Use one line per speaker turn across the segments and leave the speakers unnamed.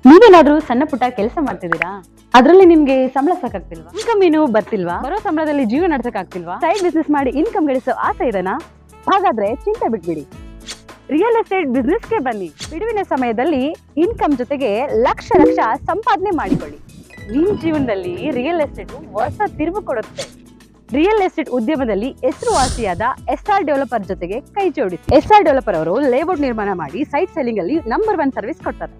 ನೀವೇನಾದ್ರೂ ಸಣ್ಣ ಪುಟ್ಟ ಕೆಲಸ ಮಾಡ್ತಿದ್ದೀರಾ? ಅದ್ರಲ್ಲಿ ನಿಮ್ಗೆ ಸಂಬಳ ಸಾಕಾಗ್ತಿಲ್ವಾ? ಇನ್ಕಮ್ ಏನು ಬರ್ತಿಲ್ವಾ? ಬರೋ ಸಂಬಳದಲ್ಲಿ ಜೀವನ ನಡ್ಸಕ್ ಆಗ್ತಿಲ್ವಾ? ಸೈಡ್ ಬಿಸ್ನೆಸ್ ಮಾಡಿ ಇನ್ಕಮ್ ಗಳಿಸೋ ಆಸೆ ಇದೆನಾ? ಹಾಗಾದ್ರೆ ಚಿಂತೆ ಬಿಟ್ಬಿಡಿ, ರಿಯಲ್ ಎಸ್ಟೇಟ್ ಬಿಸ್ನೆಸ್ಗೆ ಬನ್ನಿ. ಬಿಡುವಿನ ಸಮಯದಲ್ಲಿ ಇನ್ಕಮ್ ಜೊತೆಗೆ ಲಕ್ಷ ಲಕ್ಷ ಸಂಪಾದನೆ ಮಾಡಿಕೊಳ್ಳಿ. ನಿಮ್ ಜೀವನದಲ್ಲಿ ರಿಯಲ್ ಎಸ್ಟೇಟ್ ಹೊಸ ತಿರುವು ಕೊಡುತ್ತೆ. ರಿಯಲ್ ಎಸ್ಟೇಟ್ ಉದ್ಯಮದಲ್ಲಿ ಹೆಸರುವಾಸಿಯಾದ ಎಸ್ಆರ್ ಡೆವಲಪರ್ ಜೊತೆಗೆ ಕೈ ಜೋಡಿಸಿ. ಎಸ್ಆರ್ ಡೆವಲಪರ್ ಅವರು ಲೇಔಟ್ ನಿರ್ಮಾಣ ಮಾಡಿ ಸೈಟ್ ಸೆಲ್ಲಿಂಗ್ ಅಲ್ಲಿ ನಂಬರ್ 1 ಸರ್ವಿಸ್ ಕೊಡ್ತಾರೆ.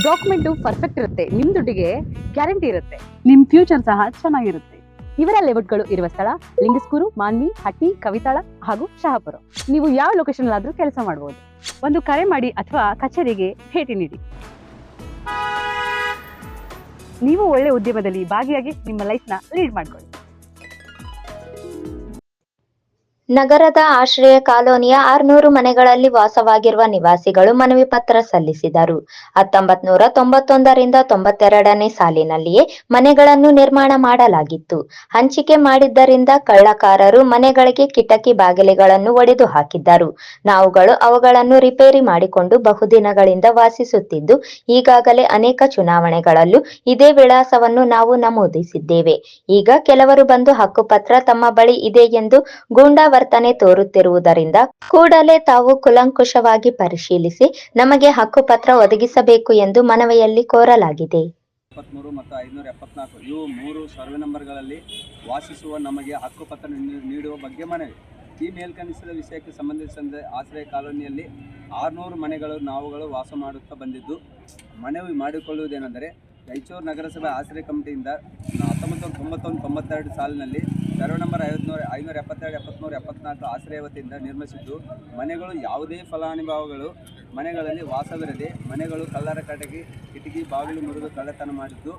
ಡಾಕ್ಯುಮೆಂಟ್ ಪರ್ಫೆಕ್ಟ್ ಇರುತ್ತೆ, ನಿಮ್ ದುಡ್ಡಿಗೆ ಗ್ಯಾರಂಟಿ ಇರುತ್ತೆ, ನಿಮ್ ಫ್ಯೂಚರ್ ಸಹ ಚೆನ್ನಾಗಿರುತ್ತೆ. ಇವರ ಲೇಔಟ್ಗಳು ಇರುವ ಸ್ಥಳ ಲಿಂಗಸ್ಕೂರು, ಮಾನ್ವಿ, ಹಟ್ಟಿ, ಕವಿತಾಳ ಹಾಗೂ ಶಹಾಪುರ. ನೀವು ಯಾವ ಲೊಕೇಶನ್ ಆದ್ರೂ ಕೆಲಸ ಮಾಡಬಹುದು. ಒಂದು ಕರೆ ಮಾಡಿ ಅಥವಾ ಕಚೇರಿಗೆ ಭೇಟಿ ನೀಡಿ. ನೀವು ಒಳ್ಳೆ ಉದ್ಯಮದಲ್ಲಿ ಭಾಗಿಯಾಗಿ ನಿಮ್ಮ ಲೈಫ್ ನ ಲೀಡ್ ಮಾಡ್ಕೊಳ್ಳಿ.
ನಗರದ ಆಶ್ರಯ ಕಾಲೋನಿಯ 600 ಮನೆಗಳಲ್ಲಿ ವಾಸವಾಗಿರುವ ನಿವಾಸಿಗಳು ಮನವಿ ಪತ್ರ ಸಲ್ಲಿಸಿದರು. 1991ರಿಂದ 92ನೇ ಸಾಲಿನಲ್ಲಿಯೇ ಮನೆಗಳನ್ನು ನಿರ್ಮಾಣ ಮಾಡಲಾಗಿತ್ತು. ಹಂಚಿಕೆ ಮಾಡಿದ್ದರಿಂದ ಕಳ್ಳಕಾರರು ಮನೆಗಳಿಗೆ ಕಿಟಕಿ ಬಾಗಿಲುಗಳನ್ನು ಒಡೆದು ಹಾಕಿದ್ದರು. ನಾವುಗಳು ಅವುಗಳನ್ನು ರಿಪೇರಿ ಮಾಡಿಕೊಂಡು ಬಹುದಿನಗಳಿಂದ ವಾಸಿಸುತ್ತಿದ್ದು, ಈಗಾಗಲೇ ಅನೇಕ ಚುನಾವಣೆಗಳಲ್ಲೂ ಇದೇ ವಿಳಾಸವನ್ನು ನಾವು ನಮೂದಿಸಿದ್ದೇವೆ. ಈಗ ಕೆಲವರು ಬಂದು ಹಕ್ಕುಪತ್ರ ತಮ್ಮ ಬಳಿ ಇದೆ ಎಂದು ಗೂಂಡಾ ವರ್ತನೆ ತೋರುತ್ತಿರುವುದರಿಂದ ಕೂಡಲೇ ತಾವು ಕೂಲಂಕುಷವಾಗಿ ಪರಿಶೀಲಿಸಿ ನಮಗೆ ಹಕ್ಕುಪತ್ರ ಒದಗಿಸಬೇಕು ಎಂದು ಮನವಿಯಲ್ಲಿ ಕೋರಲಾಗಿದೆ.
73 ಮತ್ತು 574 ಇವು 3 ಸರ್ವೆ ನಂಬರ್ಗಳಲ್ಲಿ ವಾಸಿಸುವ ನಮಗೆ ಹಕ್ಕುಪತ್ರ ನೀಡುವ ಬಗ್ಗೆ ಮನವಿ. ಈ ಮೇಲ್ಕನಿಸಿದ ವಿಷಯಕ್ಕೆ ಸಂಬಂಧಿಸಿದಂತೆ ಆಶ್ರಯ ಕಾಲೋನಿಯಲ್ಲಿ 600 ಮನೆಗಳು ನಾವುಗಳು ವಾಸ ಮಾಡುತ್ತಾ ಬಂದಿದ್ದು, ಮನವಿ ಮಾಡಿಕೊಳ್ಳುವುದೇನೆಂದರೆ ರಾಯಚೂರು ನಗರಸಭೆ ಆಶ್ರಯ ಕಮಿಟಿಯಿಂದ 1991-92 ಸಾಲಿನಲ್ಲಿ ಸರ್ವೆ ನಂಬರ್ 572, 73, 74 ಆಶ್ರಯ ವತಿಯಿಂದ ನಿರ್ಮಿಸಿದ್ದು, ಮನೆಗಳು ಯಾವುದೇ ಫಲಾನುಭವಿಗಳು ಮನೆಗಳಲ್ಲಿ ವಾಸವಿರದೆ ಮನೆಗಳು ಕಳ್ಳರ ಕಿಟಕಿ ಬಾಗಿಲು ಮುರಿದು ಕಳ್ಳತನ ಮಾಡಿದ್ದು,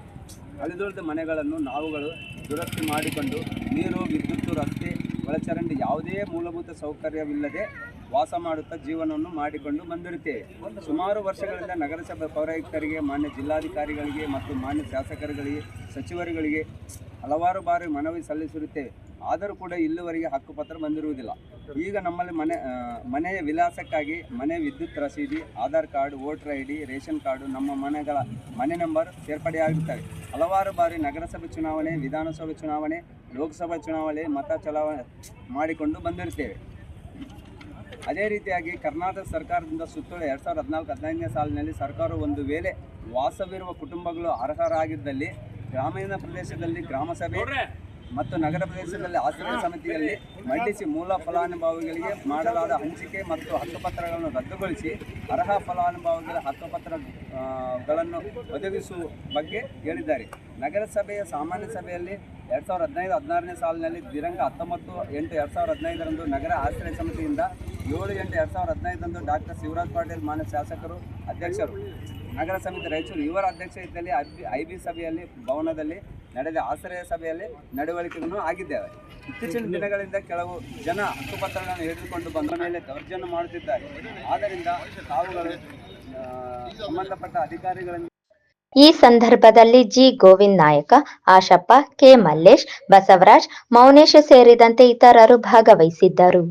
ಅಳಿದುಳಿದ ಮನೆಗಳನ್ನು ನಾವುಗಳು ದುರಸ್ತಿ ಮಾಡಿಕೊಂಡು ನೀರು, ವಿದ್ಯುತ್, ರಸ್ತೆ, ಒಳಚರಂಡಿ ಯಾವುದೇ ಮೂಲಭೂತ ಸೌಕರ್ಯವಿಲ್ಲದೆ ವಾಸ ಮಾಡುತ್ತಾ ಜೀವನವನ್ನು ಮಾಡಿಕೊಂಡು ಬಂದಿರುತ್ತೇವೆ. ಸುಮಾರು ವರ್ಷಗಳಿಂದ ನಗರಸಭೆ ಪೌರಾಯುಕ್ತರಿಗೆ, ಮಾನ್ಯ ಜಿಲ್ಲಾಧಿಕಾರಿಗಳಿಗೆ ಮತ್ತು ಮಾನ್ಯ ಶಾಸಕರುಗಳಿಗೆ, ಸಚಿವರುಗಳಿಗೆ ಹಲವಾರು ಬಾರಿ ಮನವಿ ಸಲ್ಲಿಸಿರುತ್ತೇವೆ. ಆದರೂ ಕೂಡ ಇಲ್ಲಿವರೆಗೆ ಹಕ್ಕುಪತ್ರ ಬಂದಿರುವುದಿಲ್ಲ. ಈಗ ನಮ್ಮಲ್ಲಿ ಮನೆಯ ವಿಳಾಸಕ್ಕಾಗಿ ಮನೆ ವಿದ್ಯುತ್ ರಸೀದಿ, Aadhaar card, voter ID, ration card, ನಮ್ಮ ಮನೆಗಳ ಮನೆ ನಂಬರ್ ಸೇರ್ಪಡೆಯಾಗುತ್ತವೆ. ಹಲವಾರು ಬಾರಿ ನಗರಸಭೆ ಚುನಾವಣೆ, ವಿಧಾನಸಭೆ ಚುನಾವಣೆ, ಲೋಕಸಭಾ ಚುನಾವಣೆ ಮತ ಚಲಾವಣೆ ಮಾಡಿಕೊಂಡು ಬಂದಿರುತ್ತೇವೆ. ಅದೇ ರೀತಿಯಾಗಿ ಕರ್ನಾಟಕ ಸರ್ಕಾರದಿಂದ ಸುತ್ತೋಲೆ 2014-15ನೇ ಸಾಲಿನಲ್ಲಿ ಸರ್ಕಾರವು ಒಂದು ವೇಳೆ ವಾಸವಿರುವ ಕುಟುಂಬಗಳು ಅರ್ಹರಾಗಿದ್ದಲ್ಲಿ ಗ್ರಾಮೀಣ ಪ್ರದೇಶದಲ್ಲಿ ಗ್ರಾಮಸಭೆ ಮತ್ತು ನಗರ ಪ್ರದೇಶದಲ್ಲಿ ಆಶ್ರಯ ಸಮಿತಿಯಲ್ಲಿ ಮಂಡಿಸಿ ಮೂಲ ಫಲಾನುಭವಿಗಳಿಗೆ ಮಾಡಲಾದ ಹಂಚಿಕೆ ಮತ್ತು ಹಕ್ಕುಪತ್ರಗಳನ್ನು ರದ್ದುಗೊಳಿಸಿ ಅರ್ಹ ಫಲಾನುಭವಿಗಳ ಹಕ್ಕುಪತ್ರಗಳನ್ನು ಒದಗಿಸುವ ಬಗ್ಗೆ ಹೇಳಿದ್ದಾರೆ. ನಗರಸಭೆಯ ಸಾಮಾನ್ಯ ಸಭೆಯಲ್ಲಿ 2015-16ನೇ ಸಾಲಿನಲ್ಲಿ ದಿನಾಂಕ 19/8/2015ರಂದು ನಗರ ಆಶ್ರಯ ಸಮಿತಿಯಿಂದ 7/8/2015ರಂದು ಡಾಕ್ಟರ್ ಶಿವರಾಜ್ ಪಾಟೀಲ್ ಮಾನ್ಯ ಶಾಸಕರು ಅಧ್ಯಕ್ಷರು, ನಗರ ಸಮಿತಿ ರಾಯಚೂರು ಇವರ ಅಧ್ಯಕ್ಷತೆಯಲ್ಲಿ IB ಸಭೆಯಲ್ಲಿ ಭವನದಲ್ಲಿ ನಡೆದ ಆಶ್ರಯ ಸಭೆಯಲ್ಲಿ ನಡವಳಿಕೆಗಳನ್ನು ಆಗಿದ್ದೇವೆ. ಇತ್ತೀಚಿನ ದಿನಗಳಿಂದ ಕೆಲವು ಜನ ಹಕ್ಕುಪತ್ರಗಳನ್ನು ಹಿಡಿದುಕೊಂಡು ಬಂದ ಮೇಲೆ ದೌರ್ಜನ್ಯ ಮಾಡುತ್ತಿದ್ದಾರೆ. ಆದ್ದರಿಂದ ತಾವುಗಳು ಸಂಬಂಧಪಟ್ಟ ಅಧಿಕಾರಿಗಳನ್ನು
ಈ ಸಂದರ್ಭದಲ್ಲಿ ಜಿ ಗೋವಿಂದ್ ನಾಯಕ, ಆಶಪ್ಪ, ಕೆ ಮಲ್ಲೇಶ್, ಬಸವರಾಜ್, ಮೌನೇಶ್ ಸೇರಿದಂತೆ ಇತರರು ಭಾಗವಹಿಸಿದ್ದರು.